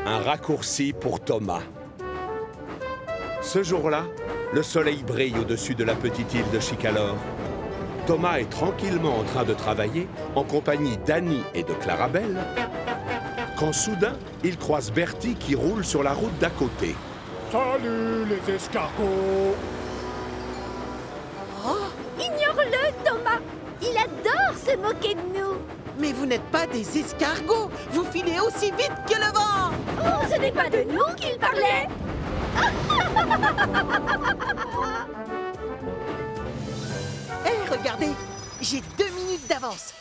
Un raccourci pour Thomas. Ce jour-là, le soleil brille au-dessus de la petite île de Chicalor. Thomas est tranquillement en train de travailler en compagnie d'Annie et de Clarabelle, quand soudain, il croise Bertie qui roule sur la route d'à côté. Salut les escargots! Oh, ignore-le, Thomas! Il adore se moquer de nous! Mais vous n'êtes pas des escargots! Vous filez aussi vite que le vent! Oh, ce n'est pas de nous qu'il parlait! Hé, regardez! J'ai 2 minutes d'avance!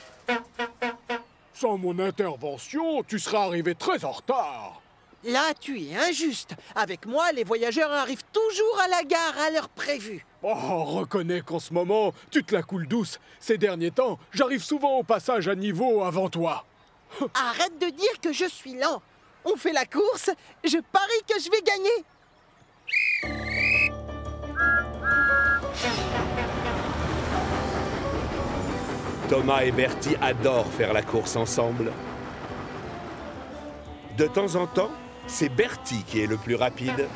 Sans mon intervention, tu seras arrivé très en retard. Là, tu es injuste. Avec moi, les voyageurs arrivent toujours à la gare à l'heure prévue. Oh, reconnais qu'en ce moment, tu te la coules douce. Ces derniers temps, j'arrive souvent au passage à niveau avant toi. Arrête de dire que je suis lent. On fait la course, je parie que je vais gagner. Thomas et Bertie adorent faire la course ensemble. De temps en temps, c'est Bertie qui est le plus rapide.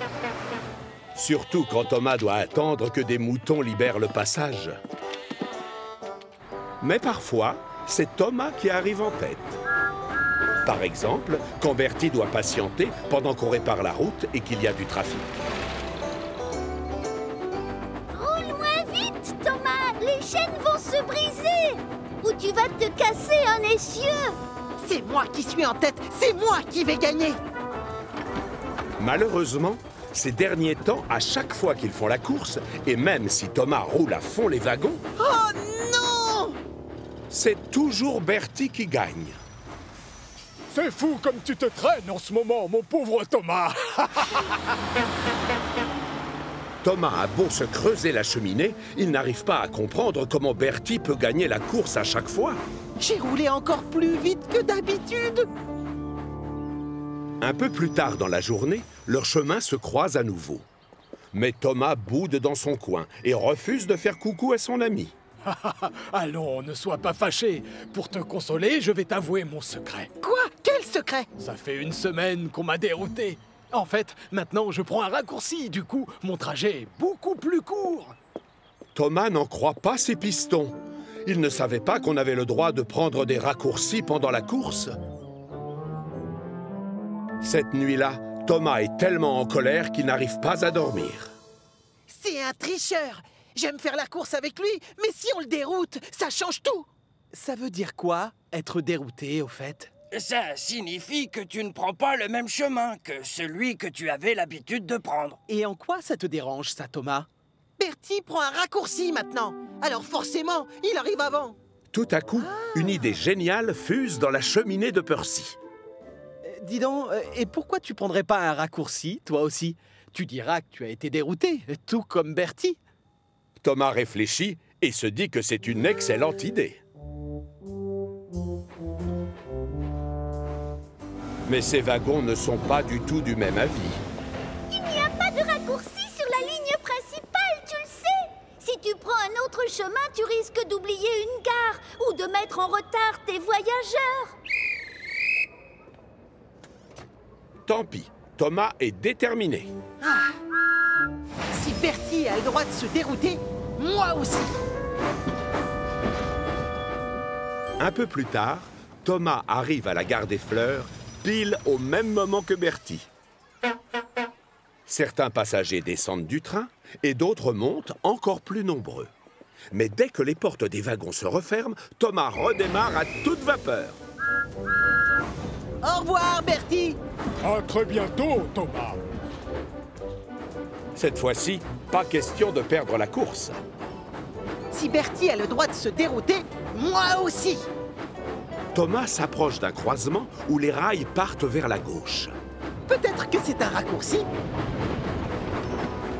Surtout quand Thomas doit attendre que des moutons libèrent le passage. Mais parfois, c'est Thomas qui arrive en tête. Par exemple, quand Bertie doit patienter pendant qu'on répare la route et qu'il y a du trafic. Roule moins vite, Thomas! Les chaînes vont se briser! Ou tu vas te casser un essieu! C'est moi qui suis en tête, c'est moi qui vais gagner. Malheureusement, ces derniers temps, à chaque fois qu'ils font la course, et même si Thomas roule à fond les wagons, Oh non! c'est toujours Bertie qui gagne. C'est fou comme tu te traînes en ce moment, mon pauvre Thomas. Thomas a beau se creuser la cheminée, il n'arrive pas à comprendre comment Bertie peut gagner la course à chaque fois. J'ai roulé encore plus vite que d'habitude. Un peu plus tard dans la journée, leurs chemins se croisent à nouveau. Mais Thomas boude dans son coin et refuse de faire coucou à son ami. Allons, ne sois pas fâché. Pour te consoler, je vais t'avouer mon secret. Quoi? Quel secret? Ça fait une semaine qu'on m'a dérouté. En fait, maintenant, je prends un raccourci. Du coup, mon trajet est beaucoup plus court. Thomas n'en croit pas ses pistons. Il ne savait pas qu'on avait le droit de prendre des raccourcis pendant la course. Cette nuit-là, Thomas est tellement en colère qu'il n'arrive pas à dormir. C'est un tricheur. J'aime faire la course avec lui, mais si on le déroute, ça change tout. Ça veut dire quoi, être dérouté, au fait? Ça signifie que tu ne prends pas le même chemin que celui que tu avais l'habitude de prendre. Et en quoi ça te dérange, ça, Thomas? Bertie prend un raccourci maintenant. Alors forcément, il arrive avant. Tout à coup, une idée géniale fuse dans la cheminée de Percy. Dis donc, et pourquoi tu prendrais pas un raccourci, toi aussi? Tu diras que tu as été dérouté, tout comme Bertie. Thomas réfléchit et se dit que c'est une excellente idée. Mais ces wagons ne sont pas du tout du même avis. Il n'y a pas de raccourci sur la ligne principale, tu le sais! Si tu prends un autre chemin, tu risques d'oublier une gare ou de mettre en retard tes voyageurs. Tant pis, Thomas est déterminé. Si Bertie a le droit de se dérouter, moi aussi. Un peu plus tard, Thomas arrive à la gare des Fleurs, pile au même moment que Bertie. Certains passagers descendent du train et d'autres montent encore plus nombreux. Mais dès que les portes des wagons se referment, Thomas redémarre à toute vapeur. Au revoir, Bertie. À très bientôt, Thomas. Cette fois-ci, pas question de perdre la course. Si Bertie a le droit de se dérouter, moi aussi. Thomas s'approche d'un croisement où les rails partent vers la gauche. Peut-être que c'est un raccourci.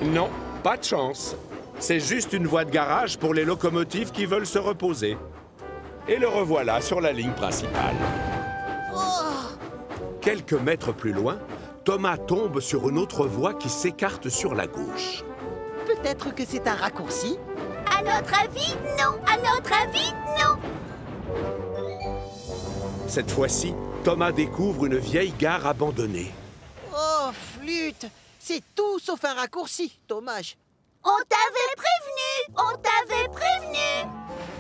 Non, pas de chance. C'est juste une voie de garage pour les locomotives qui veulent se reposer. Et le revoilà sur la ligne principale. Quelques mètres plus loin, Thomas tombe sur une autre voie qui s'écarte sur la gauche. Peut-être que c'est un raccourci. À notre avis, non! À notre avis, non! Cette fois-ci, Thomas découvre une vieille gare abandonnée. flûte. C'est tout sauf un raccourci. Dommage. On t'avait prévenu! On t'avait prévenu!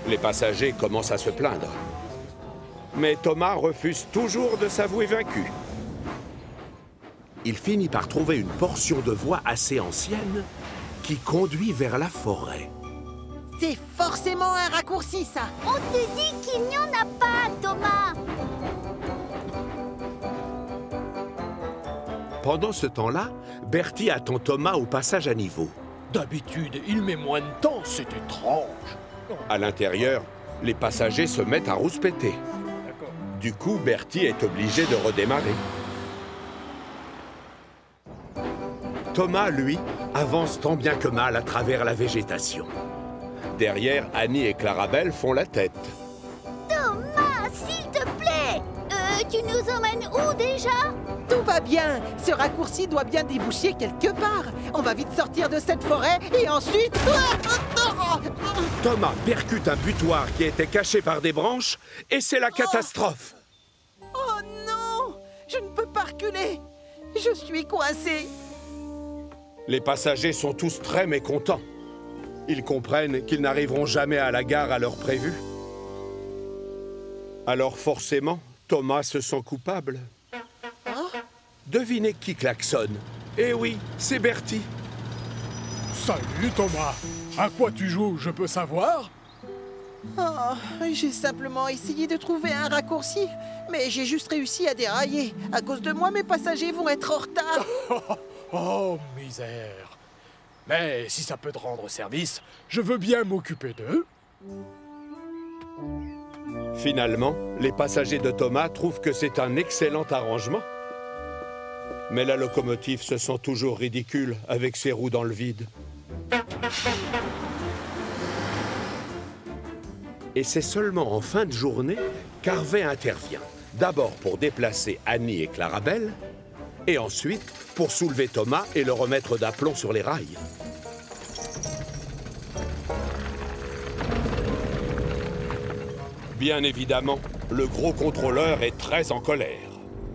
Les passagers commencent à se plaindre. Mais Thomas refuse toujours de s'avouer vaincu. Il finit par trouver une portion de voie assez ancienne qui conduit vers la forêt. C'est forcément un raccourci, ça. On te dit qu'il n'y en a pas, Thomas! Pendant ce temps-là, Bertie attend Thomas au passage à niveau. D'habitude, il met moins de temps, c'est étrange. À l'intérieur, les passagers se mettent à rouspéter. Du coup, Bertie est obligé de redémarrer. Thomas, lui, avance tant bien que mal à travers la végétation. Derrière, Annie et Clarabelle font la tête. Thomas, s'il te plaît! Tu nous emmènes où déjà? Tout va bien. Ce raccourci doit bien déboucher quelque part. On va vite sortir de cette forêt et ensuite... Thomas percute un butoir qui était caché par des branches et c'est la catastrophe. Oh non! Je ne peux pas reculer. Je suis coincé. Les passagers sont tous très mécontents. Ils comprennent qu'ils n'arriveront jamais à la gare à l'heure prévue. Alors forcément, Thomas se sent coupable. Devinez qui klaxonne. Eh oui, c'est Bertie. Salut Thomas. À quoi tu joues, je peux savoir? Oh, j'ai simplement essayé de trouver un raccourci, mais j'ai juste réussi à dérailler. À cause de moi, mes passagers vont être en retard. Oh, misère. Mais si ça peut te rendre service, je veux bien m'occuper d'eux. Finalement, les passagers de Thomas trouvent que c'est un excellent arrangement. Mais la locomotive se sent toujours ridicule avec ses roues dans le vide. Et c'est seulement en fin de journée qu'Harvey intervient. D'abord pour déplacer Annie et Clarabelle, et ensuite pour soulever Thomas et le remettre d'aplomb sur les rails. Bien évidemment, le gros contrôleur est très en colère.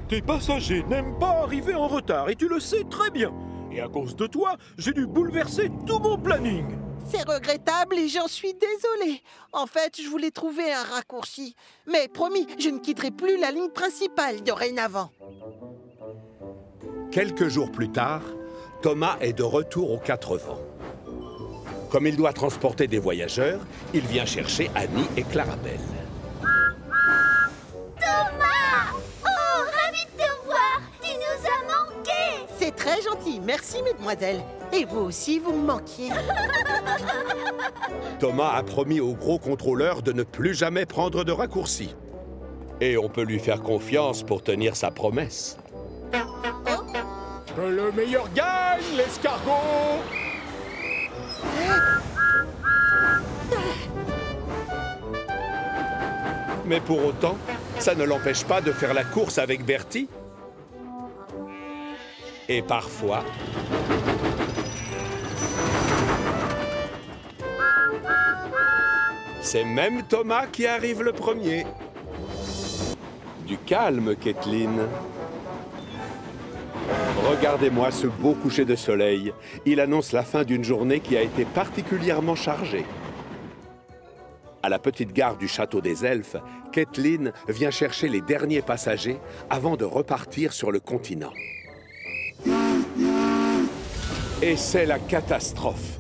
Tes passagers n'aiment pas arriver en retard et tu le sais très bien. Et à cause de toi, j'ai dû bouleverser tout mon planning. C'est regrettable et j'en suis désolée. En fait, je voulais trouver un raccourci. Mais promis, je ne quitterai plus la ligne principale dorénavant. Quelques jours plus tard, Thomas est de retour aux Quatre Vents. Comme il doit transporter des voyageurs, il vient chercher Annie et Clarabelle. Thomas! Oh, ravi de te revoir! Tu nous as manqué! C'est très gentil, merci mesdemoiselles. Et vous aussi, vous me manquiez. Thomas a promis au gros contrôleur de ne plus jamais prendre de raccourcis. Et on peut lui faire confiance pour tenir sa promesse. Que le meilleur gagne, l'escargot! Mais pour autant, ça ne l'empêche pas de faire la course avec Bertie. Et parfois... c'est même Thomas qui arrive le premier. Du calme, Kathleen. Regardez-moi ce beau coucher de soleil. Il annonce la fin d'une journée qui a été particulièrement chargée. À la petite gare du Château des Elfes, Kathleen vient chercher les derniers passagers avant de repartir sur le continent. Et c'est la catastrophe.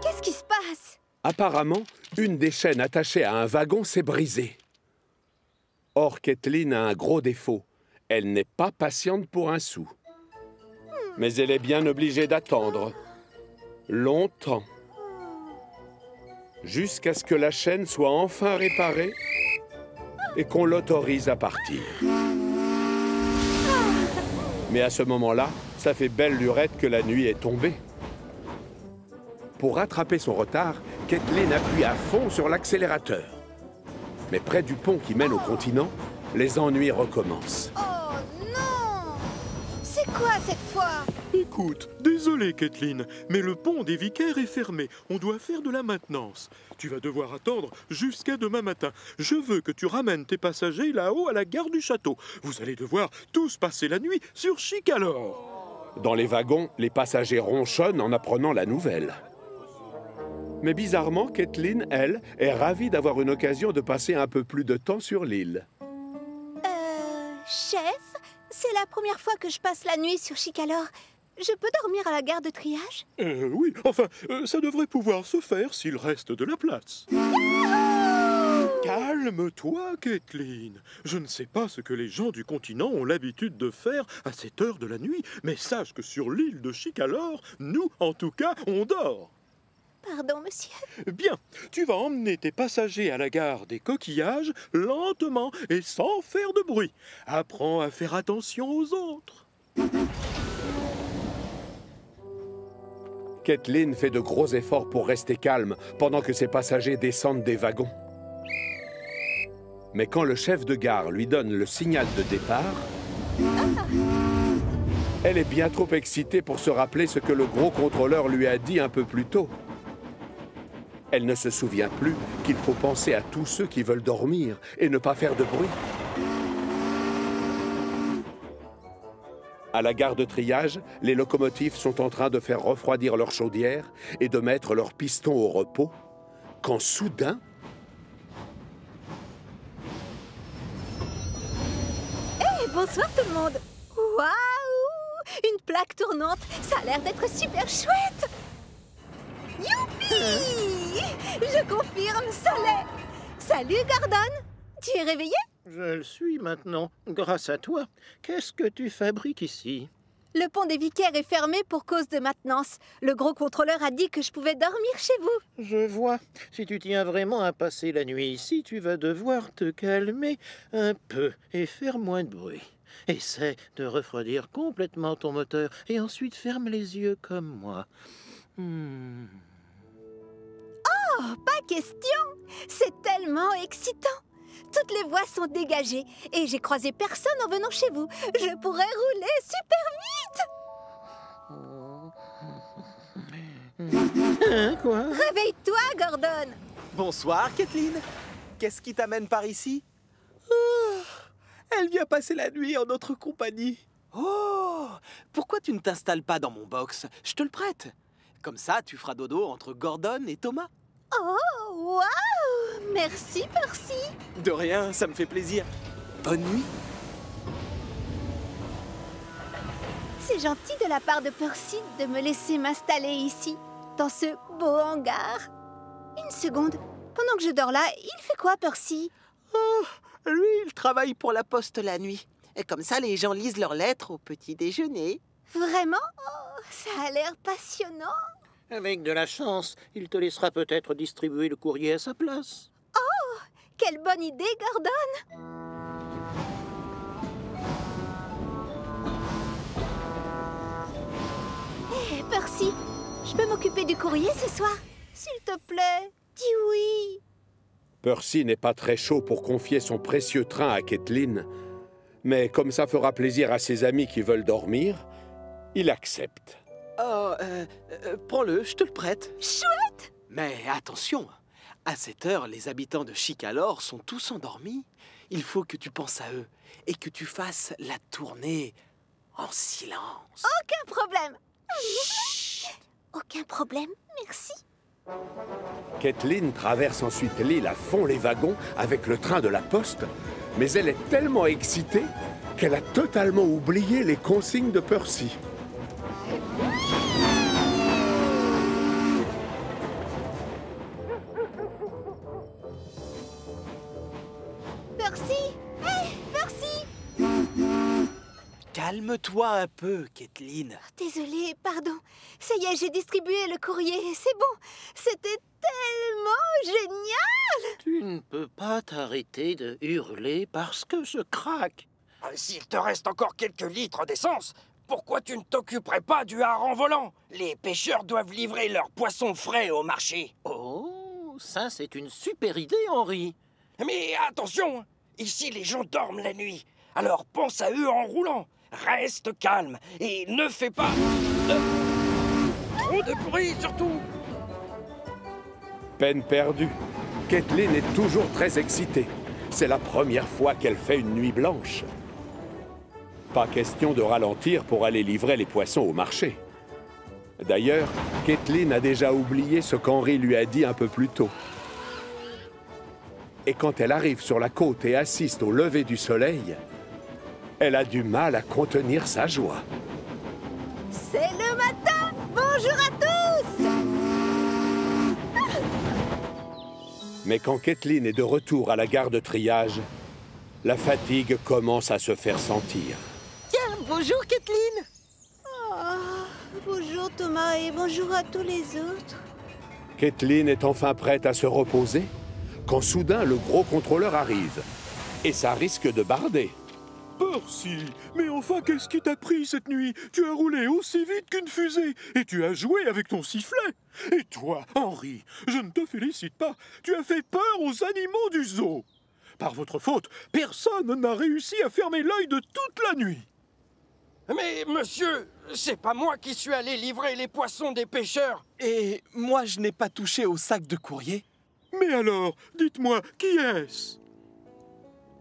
Qu'est-ce qui se passe? Apparemment, une des chaînes attachées à un wagon s'est brisée. Or, Kathleen a un gros défaut. Elle n'est pas patiente pour un sou. Mais elle est bien obligée d'attendre. Longtemps. Jusqu'à ce que la chaîne soit enfin réparée et qu'on l'autorise à partir. Mais à ce moment-là, ça fait belle lurette que la nuit est tombée. Pour rattraper son retard, Kathleen appuie à fond sur l'accélérateur. Mais près du pont qui mène au continent, les ennuis recommencent. Oh non! C'est quoi cette fois? Écoute, désolé Kathleen, mais le pont des Vicaires est fermé. On doit faire de la maintenance. Tu vas devoir attendre jusqu'à demain matin. Je veux que tu ramènes tes passagers là-haut à la gare du château. Vous allez devoir tous passer la nuit sur Chicalor. Dans les wagons, les passagers ronchonnent en apprenant la nouvelle. Mais bizarrement, Kathleen, elle, est ravie d'avoir une occasion de passer un peu plus de temps sur l'île. Chef, c'est la première fois que je passe la nuit sur Chicalor. Je peux dormir à la gare de triage? Oui, enfin, ça devrait pouvoir se faire s'il reste de la place. Calme-toi, Kathleen. Je ne sais pas ce que les gens du continent ont l'habitude de faire à cette heure de la nuit, mais sache que sur l'île de Chicalor, nous, en tout cas, on dort. Pardon, monsieur. Bien, tu vas emmener tes passagers à la gare des Coquillages lentement et sans faire de bruit. Apprends à faire attention aux autres. Kathleen fait de gros efforts pour rester calme pendant que ses passagers descendent des wagons. Mais quand le chef de gare lui donne le signal de départ, elle est bien trop excitée pour se rappeler ce que le gros contrôleur lui a dit un peu plus tôt. Elle ne se souvient plus qu'il faut penser à tous ceux qui veulent dormir et ne pas faire de bruit. À la gare de triage, les locomotives sont en train de faire refroidir leurs chaudières et de mettre leurs pistons au repos, quand soudain... Hey, bonsoir tout le monde. Waouh! Une plaque tournante, ça a l'air d'être super chouette. Youpi! Je confirme, ça l'est. Salut, Gordon. Tu es réveillé? Je le suis maintenant, grâce à toi. Qu'est-ce que tu fabriques ici? Le pont des Vicaires est fermé pour cause de maintenance. Le gros contrôleur a dit que je pouvais dormir chez vous. Je vois. Si tu tiens vraiment à passer la nuit ici, tu vas devoir te calmer un peu et faire moins de bruit. Essaie de refroidir complètement ton moteur et ensuite ferme les yeux comme moi. Oh, pas question. C'est tellement excitant. Toutes les voies sont dégagées et j'ai croisé personne en venant chez vous. Je pourrais rouler super vite. Quoi? Réveille-toi, Gordon. Bonsoir, Kathleen. Qu'est-ce qui t'amène par ici? Oh, elle vient passer la nuit en notre compagnie. Oh, pourquoi tu ne t'installes pas dans mon box? Je te le prête. Comme ça, tu feras dodo entre Gordon et Thomas. Oh, waouh! Merci, Percy. De rien, ça me fait plaisir. Bonne nuit. C'est gentil de la part de Percy de me laisser m'installer ici, dans ce beau hangar. Une seconde. Pendant que je dors là, il fait quoi, Percy? Oh, lui, il travaille pour la poste la nuit. Et comme ça, les gens lisent leurs lettres au petit déjeuner. Vraiment? Oh, ça a l'air passionnant. Avec de la chance, il te laissera peut-être distribuer le courrier à sa place. Oh, quelle bonne idée, Gordon! Hé, Percy, je peux m'occuper du courrier ce soir? S'il te plaît, dis oui. Percy n'est pas très chaud pour confier son précieux train à Kathleen, mais comme ça fera plaisir à ses amis qui veulent dormir, il accepte. Oh, prends-le, je te le prête. Chouette! Mais attention, à cette heure, les habitants de Chicalor sont tous endormis. Il faut que tu penses à eux et que tu fasses la tournée en silence. Aucun problème. Aucun problème, merci. Kathleen traverse ensuite l'île à fond les wagons avec le train de la poste, mais elle est tellement excitée qu'elle a totalement oublié les consignes de Percy. Percy! Hé, Percy! Calme-toi un peu, Kathleen. Désolée, pardon. Ça y est, j'ai distribué le courrier. C'est bon. C'était tellement génial! Tu ne peux pas t'arrêter de hurler parce que je craque. S'il te reste encore quelques litres d'essence, pourquoi tu ne t'occuperais pas du hareng volant? Les pêcheurs doivent livrer leurs poissons frais au marché. Oh, ça c'est une super idée, Henri. Mais attention, ici les gens dorment la nuit. Alors pense à eux en roulant. Reste calme et ne fais pas... Trop de bruit, surtout. Peine perdue. Kathleen est toujours très excitée. C'est la première fois qu'elle fait une nuit blanche. Pas question de ralentir pour aller livrer les poissons au marché. D'ailleurs, Kathleen a déjà oublié ce qu'Henri lui a dit un peu plus tôt. Et quand elle arrive sur la côte et assiste au lever du soleil, elle a du mal à contenir sa joie. C'est le matin! Bonjour à tous! Mais quand Kathleen est de retour à la gare de triage, la fatigue commence à se faire sentir. Tiens, bonjour Kathleen. Bonjour Thomas et bonjour à tous les autres. Kathleen est enfin prête à se reposer quand soudain le gros contrôleur arrive. Et ça risque de barder. Percy, mais enfin, qu'est-ce qui t'a pris cette nuit? Tu as roulé aussi vite qu'une fusée et tu as joué avec ton sifflet. Et toi, Henri, je ne te félicite pas. Tu as fait peur aux animaux du zoo. Par votre faute, personne n'a réussi à fermer l'œil de toute la nuit. Mais monsieur, c'est pas moi qui suis allé livrer les poissons des pêcheurs. Et moi, je n'ai pas touché au sac de courrier. Mais alors, dites-moi, qui est-ce?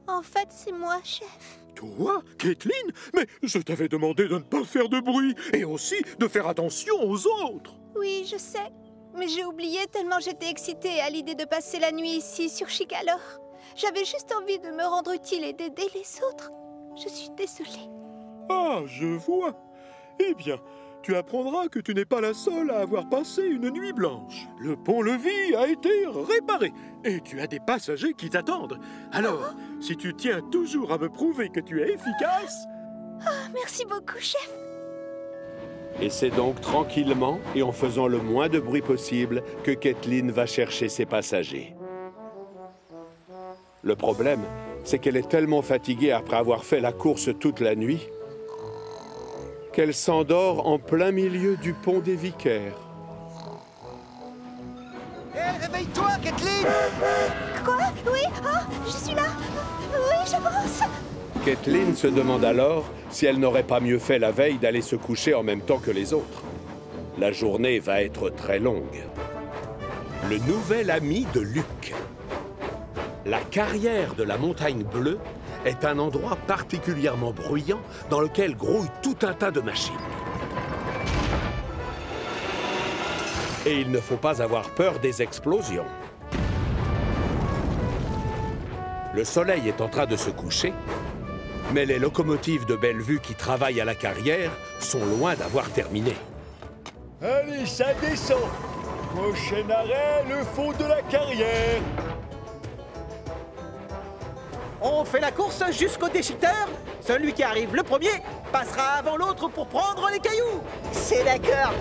En fait, c'est moi, chef. Toi, Kathleen? Mais je t'avais demandé de ne pas faire de bruit et aussi de faire attention aux autres. Oui, je sais. Mais j'ai oublié tellement j'étais excitée à l'idée de passer la nuit ici, sur Chicalor. J'avais juste envie de me rendre utile et d'aider les autres. Je suis désolée. Ah, je vois. Eh bien, tu apprendras que tu n'es pas la seule à avoir passé une nuit blanche. Le pont-levis a été réparé et tu as des passagers qui t'attendent. Alors, si tu tiens toujours à me prouver que tu es efficace... Merci beaucoup, chef. Et c'est donc tranquillement et en faisant le moins de bruit possible que Kathleen va chercher ses passagers. Le problème, c'est qu'elle est tellement fatiguée après avoir fait la course toute la nuit qu'elle s'endort en plein milieu du pont des Vicaires. Hé, réveille-toi, Kathleen! Quoi? Oui? Je suis là. Oui, j'avance. Kathleen se demande alors si elle n'aurait pas mieux fait la veille d'aller se coucher en même temps que les autres. La journée va être très longue. Le nouvel ami de Luc. La carrière de la Montagne Bleue est un endroit particulièrement bruyant dans lequel grouille tout un tas de machines. Et il ne faut pas avoir peur des explosions. Le soleil est en train de se coucher, mais les locomotives de Bellevue qui travaillent à la carrière sont loin d'avoir terminé. Allez, ça descend. Prochain arrêt, le fond de la carrière. On fait la course jusqu'au déchiqueteur. Celui qui arrive le premier passera avant l'autre pour prendre les cailloux. C'est d'accord.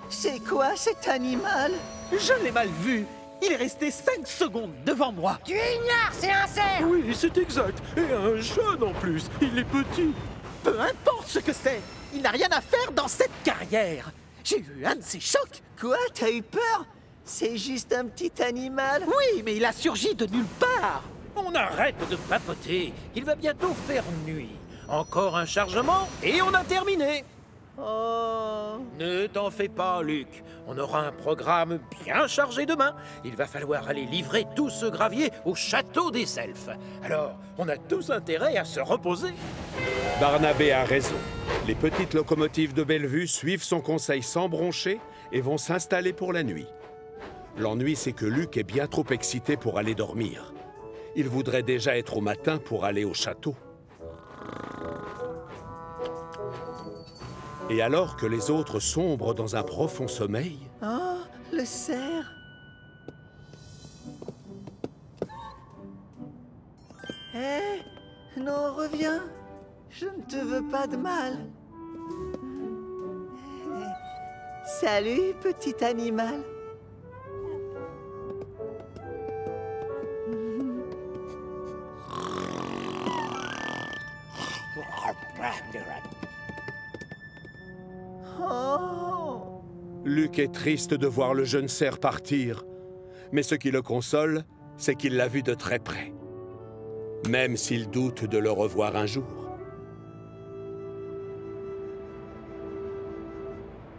C'est quoi cet animal? Je l'ai mal vu. Il est resté 5 secondes devant moi. Tu ignores, c'est un cerf. Oui, c'est exact. Et un jeune en plus. Il est petit. Peu importe ce que c'est, il n'a rien à faire dans cette carrière. J'ai eu un de ces chocs. Quoi? T'as eu peur? C'est juste un petit animal. Oui, mais il a surgi de nulle part. On arrête de papoter. Il va bientôt faire nuit. Encore un chargement et on a terminé. Oh. Ne t'en fais pas, Luc. On aura un programme bien chargé demain. Il va falloir aller livrer tout ce gravier au château des elfes. Alors, on a tous intérêt à se reposer. Barnabé a raison. Les petites locomotives de Bellevue suivent son conseil sans broncher et vont s'installer pour la nuit. L'ennui, c'est que Luc est bien trop excité pour aller dormir. Il voudrait déjà être au matin pour aller au château. Et alors que les autres sombrent dans un profond sommeil... Oh, le cerf. Hé, non, reviens. Je ne te veux pas de mal. Salut, petit animal. Oh. Luc est triste de voir le jeune cerf partir, mais ce qui le console, c'est qu'il l'a vu de très près, même s'il doute de le revoir un jour.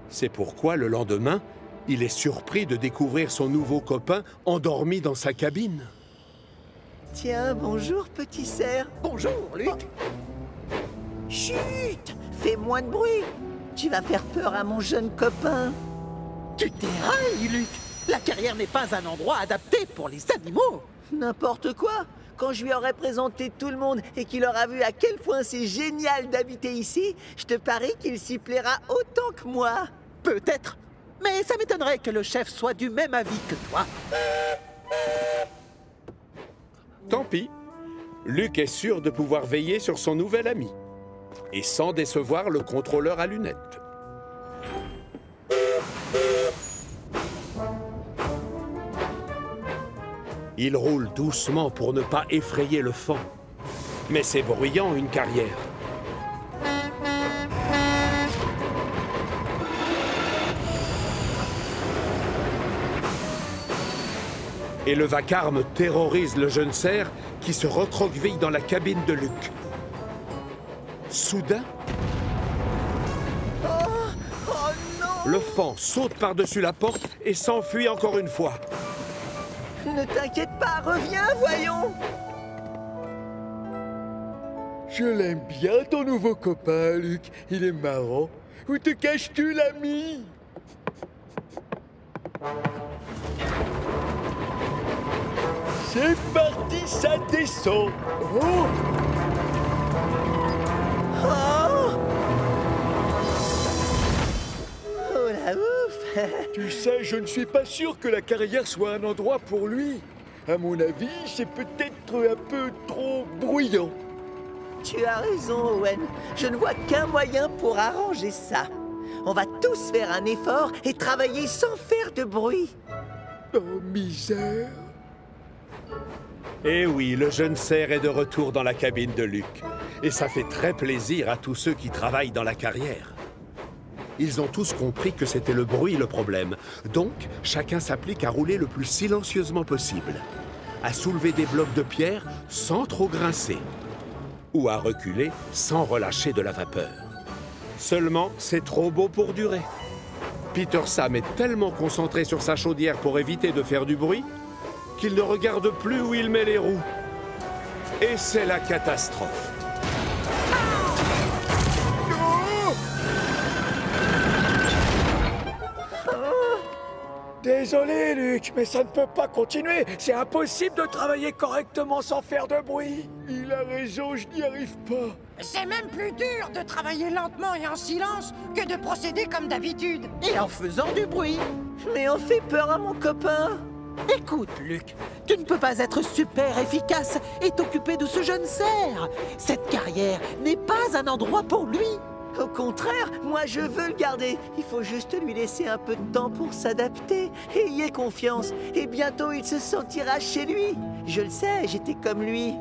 C'est pourquoi le lendemain, il est surpris de découvrir son nouveau copain endormi dans sa cabine. Tiens, bonjour, petit cerf. Bonjour, Luc. Chut! Fais moins de bruit. Tu vas faire peur à mon jeune copain. Tu dérailles, Luc. La carrière n'est pas un endroit adapté pour les animaux. N'importe quoi. Quand je lui aurai présenté tout le monde et qu'il aura vu à quel point c'est génial d'habiter ici, je te parie qu'il s'y plaira autant que moi. Peut-être. Mais ça m'étonnerait que le chef soit du même avis que toi. Tant pis, Luc est sûr de pouvoir veiller sur son nouvel ami, et sans décevoir le contrôleur à lunettes. Il roule doucement pour ne pas effrayer le faon, mais c'est bruyant une carrière. Et le vacarme terrorise le jeune cerf qui se recroqueville dans la cabine de Luc. Soudain, Oh non! le faon saute par-dessus la porte et s'enfuit encore une fois. Ne t'inquiète pas, reviens, voyons. Je l'aime bien, ton nouveau copain, Luc. Il est marrant. Où te caches-tu, l'ami? C'est parti, ça descend. Oh! Oh! Oh la ouf! Tu sais, je ne suis pas sûr que la carrière soit un endroit pour lui. À mon avis, c'est peut-être un peu trop bruyant. Tu as raison, Owen. Je ne vois qu'un moyen pour arranger ça. On va tous faire un effort et travailler sans faire de bruit. Oh, misère. Et oui, le jeune cerf est de retour dans la cabine de Luc. Et ça fait très plaisir à tous ceux qui travaillent dans la carrière. Ils ont tous compris que c'était le bruit le problème. Donc, chacun s'applique à rouler le plus silencieusement possible. À soulever des blocs de pierre sans trop grincer. Ou à reculer sans relâcher de la vapeur. Seulement, c'est trop beau pour durer. Peter Sam est tellement concentré sur sa chaudière pour éviter de faire du bruit qu'il ne regarde plus où il met les roues. Et c'est la catastrophe. Désolé, Luc, mais ça ne peut pas continuer. C'est impossible de travailler correctement sans faire de bruit. Il a raison, je n'y arrive pas. C'est même plus dur de travailler lentement et en silence que de procéder comme d'habitude. Et en faisant du bruit. Mais on fait peur à mon copain. Écoute, Luc, tu ne peux pas être super efficace et t'occuper de ce jeune cerf. Cette carrière n'est pas un endroit pour lui. Au contraire, moi je veux le garder. Il faut juste lui laisser un peu de temps pour s'adapter. Ayez confiance, et bientôt il se sentira chez lui. Je le sais, j'étais comme lui.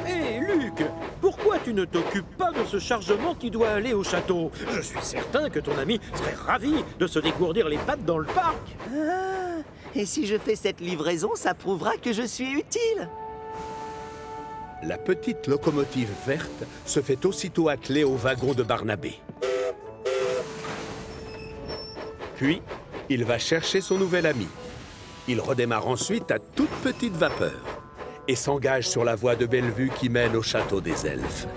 Hé, Luc, pourquoi tu ne t'occupes pas de ce chargement qui doit aller au château? Je suis certain que ton ami serait ravi de se dégourdir les pattes dans le parc. Ah, et si je fais cette livraison, ça prouvera que je suis utile. La petite locomotive verte se fait aussitôt atteler au wagon de Barnabé. Puis, il va chercher son nouvel ami. Il redémarre ensuite à toute petite vapeur et s'engage sur la voie de Bellevue qui mène au château des elfes.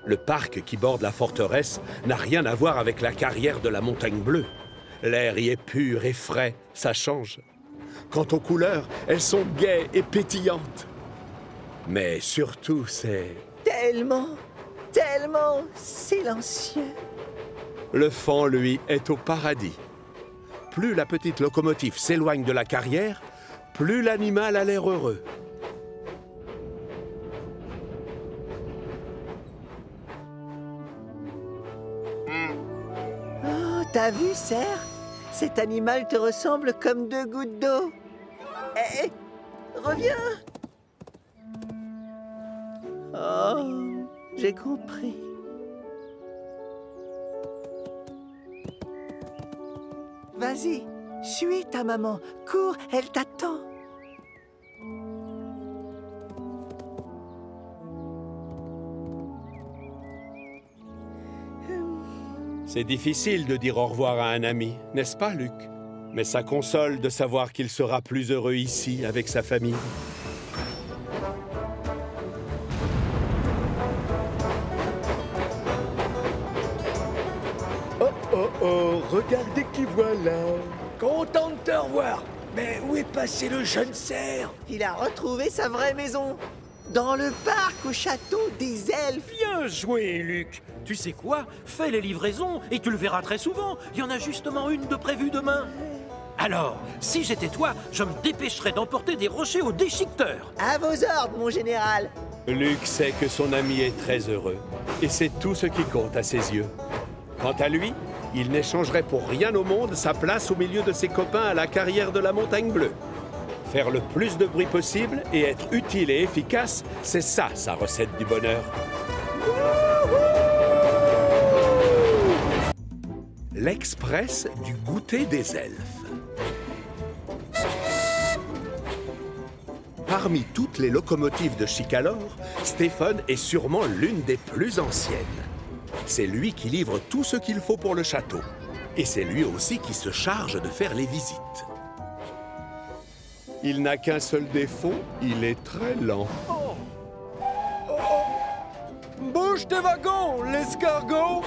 Le parc qui borde la forteresse n'a rien à voir avec la carrière de la Montagne Bleue. L'air y est pur et frais, ça change. Quant aux couleurs, elles sont gaies et pétillantes. Mais surtout, c'est... Tellement silencieux. Le faon, lui, est au paradis. Plus la petite locomotive s'éloigne de la carrière, plus l'animal a l'air heureux. Oh, t'as vu, cerf? Cet animal te ressemble comme deux gouttes d'eau. Hé, reviens! Oh, j'ai compris. Vas-y, suis ta maman. Cours, elle t'attend. C'est difficile de dire au revoir à un ami, n'est-ce pas, Luc? Mais ça console de savoir qu'il sera plus heureux ici, avec sa famille. Oh, oh, oh, regardez qui voilà. Content de te revoir. Mais où est passé le jeune cerf? Il a retrouvé sa vraie maison. Dans le parc au château des elfes. Bien joué, Luc. Tu sais quoi? Fais les livraisons et tu le verras très souvent. Il y en a justement une de prévue demain. Alors, si j'étais toi, je me dépêcherais d'emporter des rochers au déchiqueteur. À vos ordres, mon général. Luc sait que son ami est très heureux, et c'est tout ce qui compte à ses yeux. Quant à lui, il n'échangerait pour rien au monde sa place au milieu de ses copains à la carrière de la Montagne Bleue. Faire le plus de bruit possible et être utile et efficace, c'est ça, sa recette du bonheur. L'Express du goûter des elfes. Parmi toutes les locomotives de Chicalor, Stéphane est sûrement l'une des plus anciennes. C'est lui qui livre tout ce qu'il faut pour le château. Et c'est lui aussi qui se charge de faire les visites. Il n'a qu'un seul défaut, il est très lent. Bouge tes wagons, l'escargot!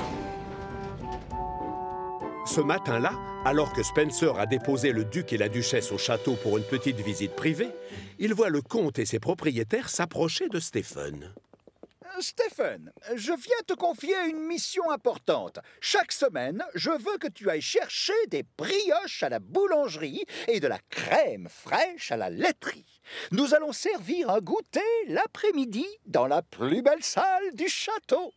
Ce matin-là, alors que Spencer a déposé le duc et la duchesse au château pour une petite visite privée, il voit le comte et ses propriétaires s'approcher de Stéphane. Stéphane, je viens te confier une mission importante. Chaque semaine, je veux que tu ailles chercher des brioches à la boulangerie et de la crème fraîche à la laiterie. Nous allons servir un goûter l'après-midi dans la plus belle salle du château.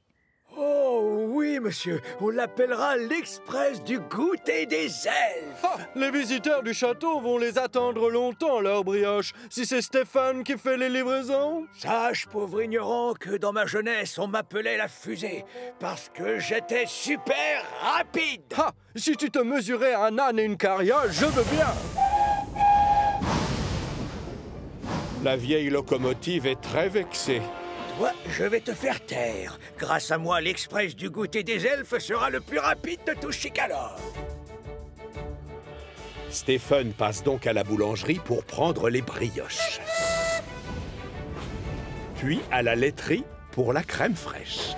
Oh oui, monsieur, on l'appellera l'Express du goûter des elfes. Ah, les visiteurs du château vont les attendre longtemps, leurs brioches, si c'est Stéphane qui fait les livraisons. Sache, pauvre ignorant, que dans ma jeunesse, on m'appelait la fusée, parce que j'étais super rapide. Ah, si tu te mesurais un âne et une carriole, je veux bien. La vieille locomotive est très vexée. Toi, je vais te faire taire. Grâce à moi, l'Express du goûter des elfes sera le plus rapide de tout Chicalor. Stéphane passe donc à la boulangerie pour prendre les brioches. Puis à la laiterie pour la crème fraîche.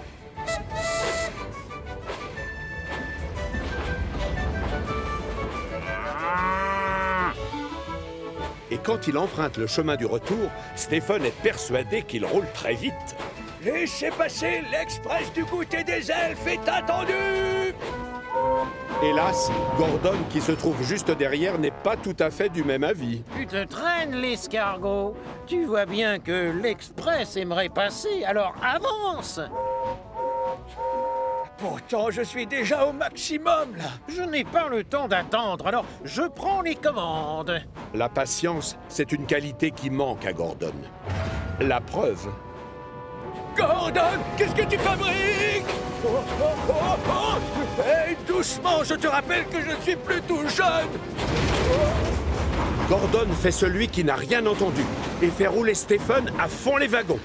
Et quand il emprunte le chemin du retour, Stéphane est persuadé qu'il roule très vite. Laissez passer, l'Express du goûter des elfes est attendu! Hélas, Gordon, qui se trouve juste derrière, n'est pas tout à fait du même avis. Tu te traînes, l'escargot. Tu vois bien que l'Express aimerait passer, alors avance! Pourtant, je suis déjà au maximum, là. Je n'ai pas le temps d'attendre, alors je prends les commandes. La patience, c'est une qualité qui manque à Gordon. La preuve. Gordon, qu'est-ce que tu fabriques? Oh, oh, oh, oh. Hey, doucement, je te rappelle que je suis plus tout jeune. Gordon fait celui qui n'a rien entendu et fait rouler Stéphane à fond les wagons.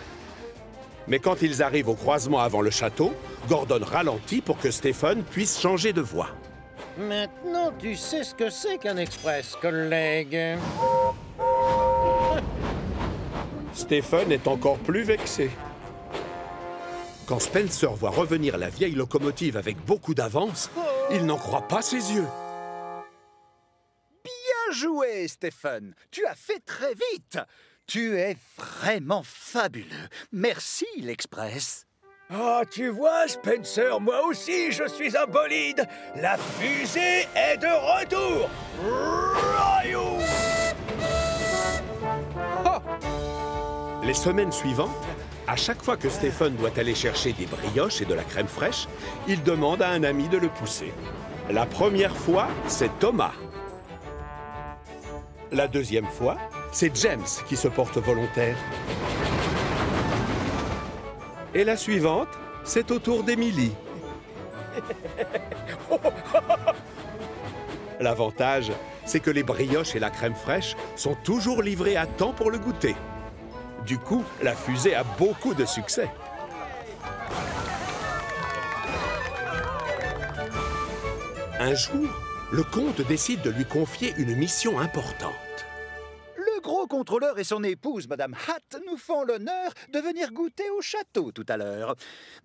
Mais quand ils arrivent au croisement avant le château, Gordon ralentit pour que Stéphane puisse changer de voie. Maintenant, tu sais ce que c'est qu'un express, collègue. Stéphane est encore plus vexé. Quand Spencer voit revenir la vieille locomotive avec beaucoup d'avance, il n'en croit pas ses yeux. Bien joué, Stéphane. Tu as fait très vite. Tu es vraiment fabuleux. Merci, l'Express. Ah, tu vois, Spencer, moi aussi, je suis un bolide. La fusée est de retour. Rayou! Ah! Les semaines suivantes, à chaque fois que Stéphane doit aller chercher des brioches et de la crème fraîche, il demande à un ami de le pousser. La première fois, c'est Thomas. La deuxième fois, c'est James qui se porte volontaire. Et la suivante, c'est au tour d'Emily. L'avantage, c'est que les brioches et la crème fraîche sont toujours livrés à temps pour le goûter. Du coup, la fusée a beaucoup de succès. Un jour, le comte décide de lui confier une mission importante. Le gros contrôleur et son épouse, Madame Hatt, nous font l'honneur de venir goûter au château tout à l'heure.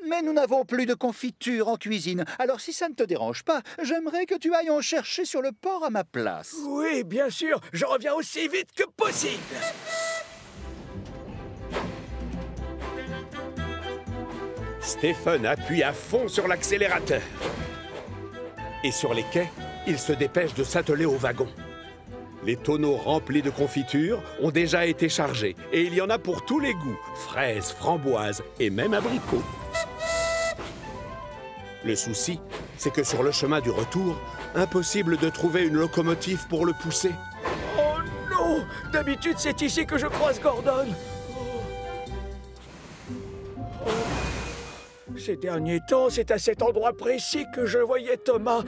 Mais nous n'avons plus de confiture en cuisine, alors si ça ne te dérange pas, j'aimerais que tu ailles en chercher sur le port à ma place. Oui, bien sûr, je reviens aussi vite que possible. Stephen appuie à fond sur l'accélérateur. Et sur les quais, il se dépêche de s'atteler au wagon. Les tonneaux remplis de confiture ont déjà été chargés et il y en a pour tous les goûts, fraises, framboises et même abricots. Le souci, c'est que sur le chemin du retour, impossible de trouver une locomotive pour le pousser. Oh non! D'habitude, c'est ici que je croise Gordon. Ces derniers temps, c'est à cet endroit précis que je voyais Thomas.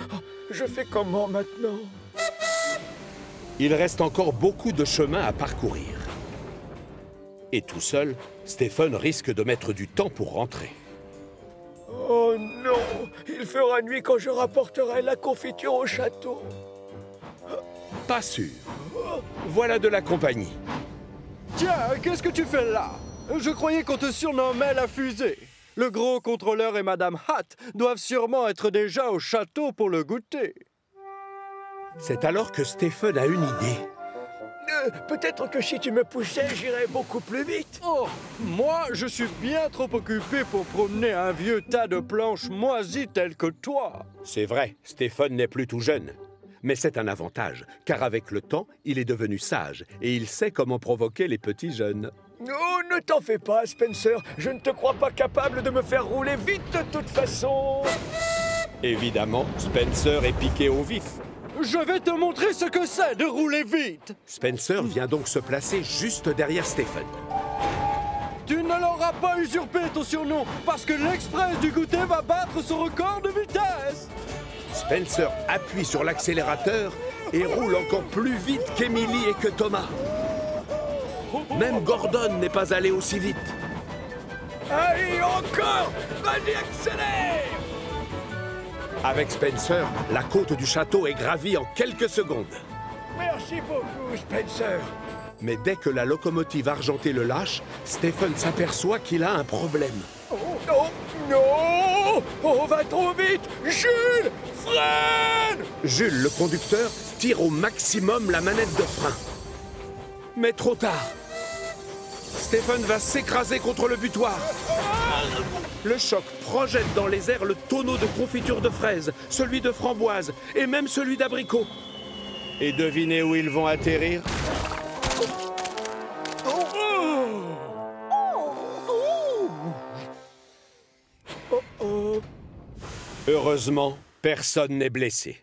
Je fais comment maintenant? Il reste encore beaucoup de chemin à parcourir. Et tout seul, Stephen risque de mettre du temps pour rentrer. Oh non! Il fera nuit quand je rapporterai la confiture au château. Pas sûr. Voilà de la compagnie. Tiens, qu'est-ce que tu fais là? Je croyais qu'on te surnommait la fusée. Le gros contrôleur et Madame Hatt doivent sûrement être déjà au château pour le goûter. C'est alors que Stephen a une idée. Peut-être que si tu me poussais, j'irais beaucoup plus vite. Oh, moi, je suis bien trop occupé pour promener un vieux tas de planches moisies tel que toi. C'est vrai, Stephen n'est plus tout jeune. Mais c'est un avantage, car avec le temps, il est devenu sage et il sait comment provoquer les petits jeunes. Oh, ne t'en fais pas, Spencer. Je ne te crois pas capable de me faire rouler vite de toute façon. Évidemment, Spencer est piqué au vif. Je vais te montrer ce que c'est de rouler vite. Spencer vient donc se placer juste derrière Stephen. Tu ne l'auras pas usurpé ton surnom, parce que l'Express du goûter va battre son record de vitesse. Spencer appuie sur l'accélérateur et roule encore plus vite qu'Emily et que Thomas. Même Gordon n'est pas allé aussi vite. Allez, encore! Vas-y, accélère! Avec Spencer, la côte du château est gravie en quelques secondes. Merci beaucoup, Spencer. Mais dès que la locomotive argentée le lâche, Stephen s'aperçoit qu'il a un problème. Oh non, non! On va trop vite! Jules, freine! Jules, le conducteur, tire au maximum la manette de frein. Mais trop tard. Stephen va s'écraser contre le butoir. Le choc projette dans les airs le tonneau de confiture de fraises, celui de framboise et même celui d'abricot. Et devinez où ils vont atterrir? Heureusement, personne n'est blessé.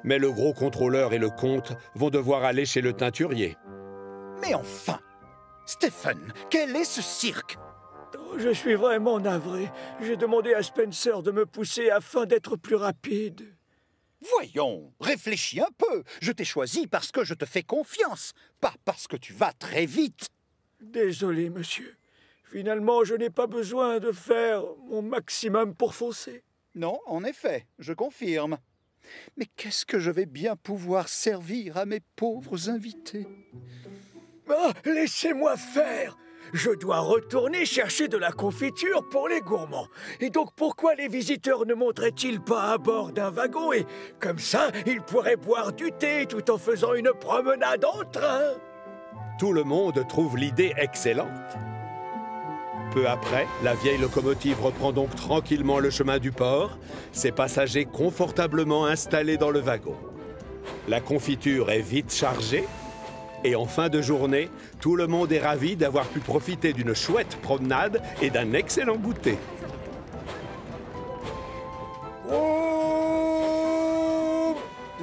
Mais le gros contrôleur et le comte vont devoir aller chez le teinturier. Mais enfin! Stephen, quel est ce cirque? Je suis vraiment navré. J'ai demandé à Spencer de me pousser afin d'être plus rapide. Voyons, réfléchis un peu. Je t'ai choisi parce que je te fais confiance, pas parce que tu vas très vite. Désolé, monsieur. Finalement, je n'ai pas besoin de faire mon maximum pour foncer. Non, en effet, je confirme. Mais qu'est-ce que je vais bien pouvoir servir à mes pauvres invités? Ah, laissez-moi faire! Je dois retourner chercher de la confiture pour les gourmands. Et donc pourquoi les visiteurs ne monteraient-ils pas à bord d'un wagon et comme ça, ils pourraient boire du thé tout en faisant une promenade en train? Tout le monde trouve l'idée excellente. Peu après, la vieille locomotive reprend donc tranquillement le chemin du port, ses passagers confortablement installés dans le wagon. La confiture est vite chargée. Et en fin de journée, tout le monde est ravi d'avoir pu profiter d'une chouette promenade et d'un excellent goûter. Oh,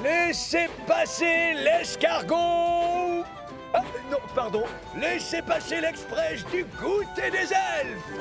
laissez passer l'escargot! Ah, non, pardon. Laissez passer l'express du goûter des elfes!